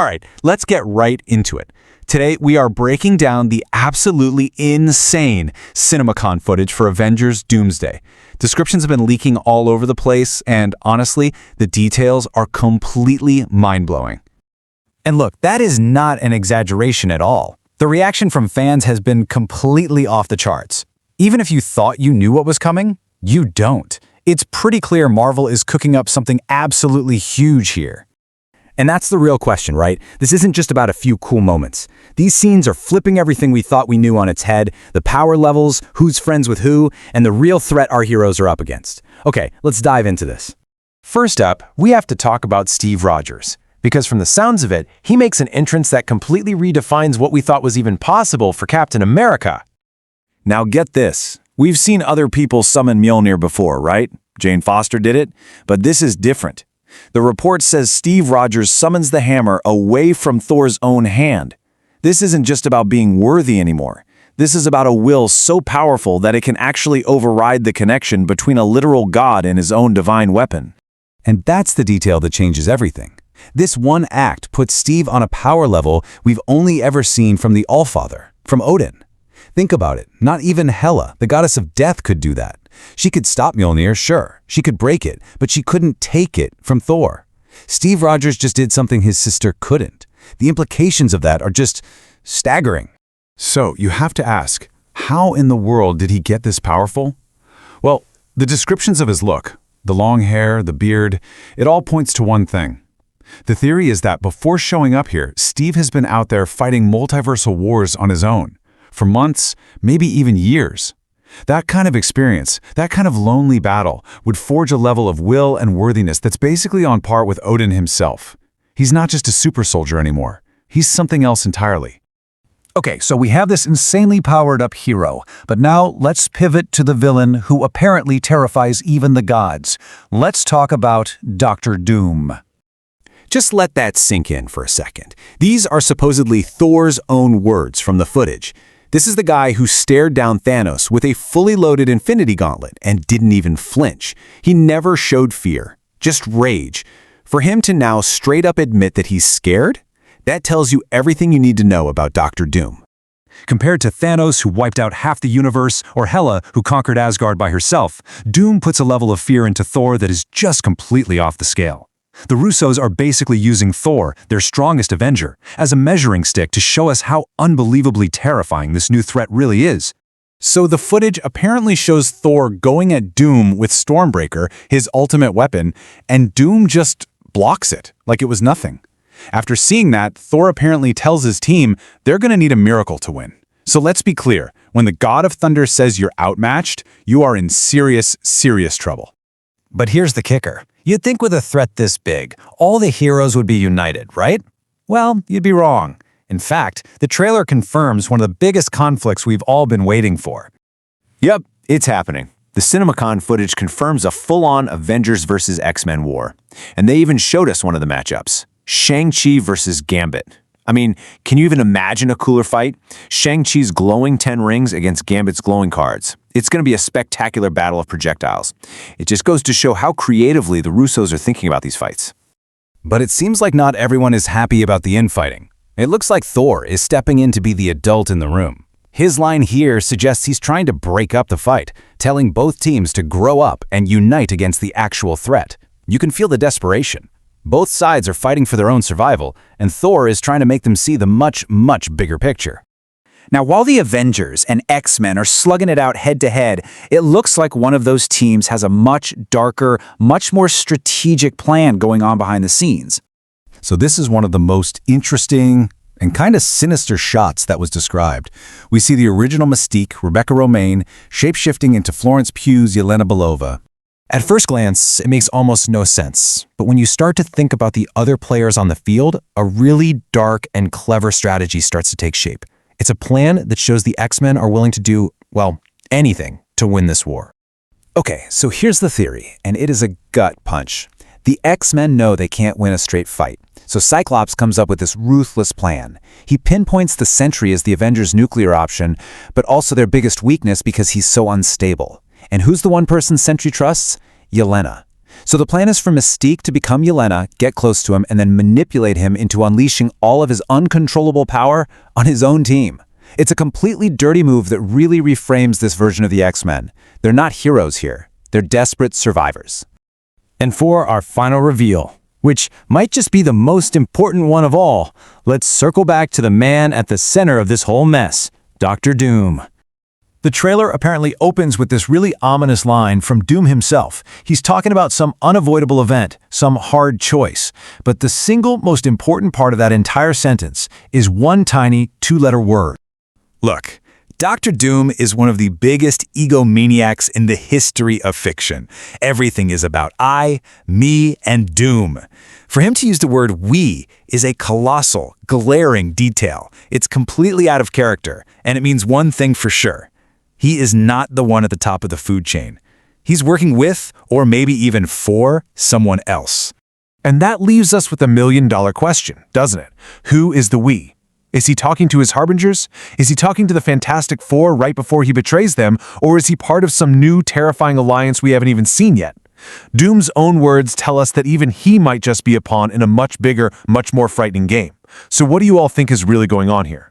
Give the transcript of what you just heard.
All right, let's get right into it. Today, we are breaking down the absolutely insane CinemaCon footage for Avengers Doomsday. Descriptions have been leaking all over the place, and honestly, the details are completely mind-blowing. And look, that is not an exaggeration at all. The reaction from fans has been completely off the charts. Even if you thought you knew what was coming, you don't. It's pretty clear Marvel is cooking up something absolutely huge here. And that's the real question, right? This isn't just about a few cool moments. These scenes are flipping everything we thought we knew on its head, the power levels, who's friends with who, and the real threat our heroes are up against. Okay, let's dive into this. First up, we have to talk about Steve Rogers. Because from the sounds of it, he makes an entrance that completely redefines what we thought was even possible for Captain America. Now get this. We've seen other people summon Mjolnir before, right? Jane Foster did it, but this is different. The report says Steve Rogers summons the hammer away from Thor's own hand. This isn't just about being worthy anymore. This is about a will so powerful that it can actually override the connection between a literal god and his own divine weapon. And that's the detail that changes everything. This one act puts Steve on a power level we've only ever seen from the Allfather, from Odin. Think about it. Not even Hela, the goddess of death, could do that. She could stop Mjolnir, sure. She could break it, but she couldn't take it from Thor. Steve Rogers just did something his sister couldn't. The implications of that are just staggering. So you have to ask, how in the world did he get this powerful? Well, the descriptions of his look, the long hair, the beard, it all points to one thing. The theory is that before showing up here, Steve has been out there fighting multiversal wars on his own. For months, maybe even years. That kind of experience, that kind of lonely battle, would forge a level of will and worthiness that's basically on par with Odin himself. He's not just a super soldier anymore. He's something else entirely. Okay, so we have this insanely powered-up hero, but now let's pivot to the villain who apparently terrifies even the gods. Let's talk about Dr. Doom. Just let that sink in for a second. These are supposedly Thor's own words from the footage. This is the guy who stared down Thanos with a fully loaded Infinity Gauntlet and didn't even flinch. He never showed fear, just rage. For him to now straight up admit that he's scared, that tells you everything you need to know about Dr. Doom. Compared to Thanos, who wiped out half the universe, or Hela, who conquered Asgard by herself, Doom puts a level of fear into Thor that is just completely off the scale. The Russos are basically using Thor, their strongest Avenger, as a measuring stick to show us how unbelievably terrifying this new threat really is. So the footage apparently shows Thor going at Doom with Stormbreaker, his ultimate weapon, and Doom just blocks it, like it was nothing. After seeing that, Thor apparently tells his team they're going to need a miracle to win. So let's be clear, when the God of Thunder says you're outmatched, you are in serious, serious trouble. But here's the kicker. You'd think with a threat this big, all the heroes would be united, right? Well, you'd be wrong. In fact, the trailer confirms one of the biggest conflicts we've all been waiting for. Yep, it's happening. The CinemaCon footage confirms a full-on Avengers vs. X-Men war. And they even showed us one of the matchups. Shang-Chi versus Gambit. I mean, can you even imagine a cooler fight? Shang-Chi's glowing 10 rings against Gambit's glowing cards. It's going to be a spectacular battle of projectiles. It just goes to show how creatively the Russos are thinking about these fights. But it seems like not everyone is happy about the infighting. It looks like Thor is stepping in to be the adult in the room. His line here suggests he's trying to break up the fight, telling both teams to grow up and unite against the actual threat. You can feel the desperation. Both sides are fighting for their own survival, and Thor is trying to make them see the much, much bigger picture. Now, while the Avengers and X-Men are slugging it out head-to-head, it looks like one of those teams has a much darker, much more strategic plan going on behind the scenes. So this is one of the most interesting and kind of sinister shots that was described. We see the original Mystique, Rebecca Romijn, shape-shifting into Florence Pugh's Yelena Belova. At first glance, it makes almost no sense. But when you start to think about the other players on the field, a really dark and clever strategy starts to take shape. It's a plan that shows the X-Men are willing to do, well, anything to win this war. Okay, so here's the theory, and it is a gut punch. The X-Men know they can't win a straight fight, so Cyclops comes up with this ruthless plan. He pinpoints the Sentry as the Avengers' nuclear option, but also their biggest weakness because he's so unstable. And who's the one person Sentry trusts? Yelena. So the plan is for Mystique to become Yelena, get close to him, and then manipulate him into unleashing all of his uncontrollable power on his own team. It's a completely dirty move that really reframes this version of the X-Men. They're not heroes here. They're desperate survivors. And for our final reveal, which might just be the most important one of all, let's circle back to the man at the center of this whole mess, Dr. Doom. The trailer apparently opens with this really ominous line from Doom himself. He's talking about some unavoidable event, some hard choice. But the single most important part of that entire sentence is one tiny two-letter word. Look, Dr. Doom is one of the biggest egomaniacs in the history of fiction. Everything is about I, me, and Doom. For him to use the word we is a colossal, glaring detail. It's completely out of character, and it means one thing for sure. He is not the one at the top of the food chain. He's working with, or maybe even for, someone else. And that leaves us with a million-dollar question, doesn't it? Who is the we? Is he talking to his harbingers? Is he talking to the Fantastic Four right before he betrays them? Or is he part of some new, terrifying alliance we haven't even seen yet? Doom's own words tell us that even he might just be a pawn in a much bigger, much more frightening game. So what do you all think is really going on here?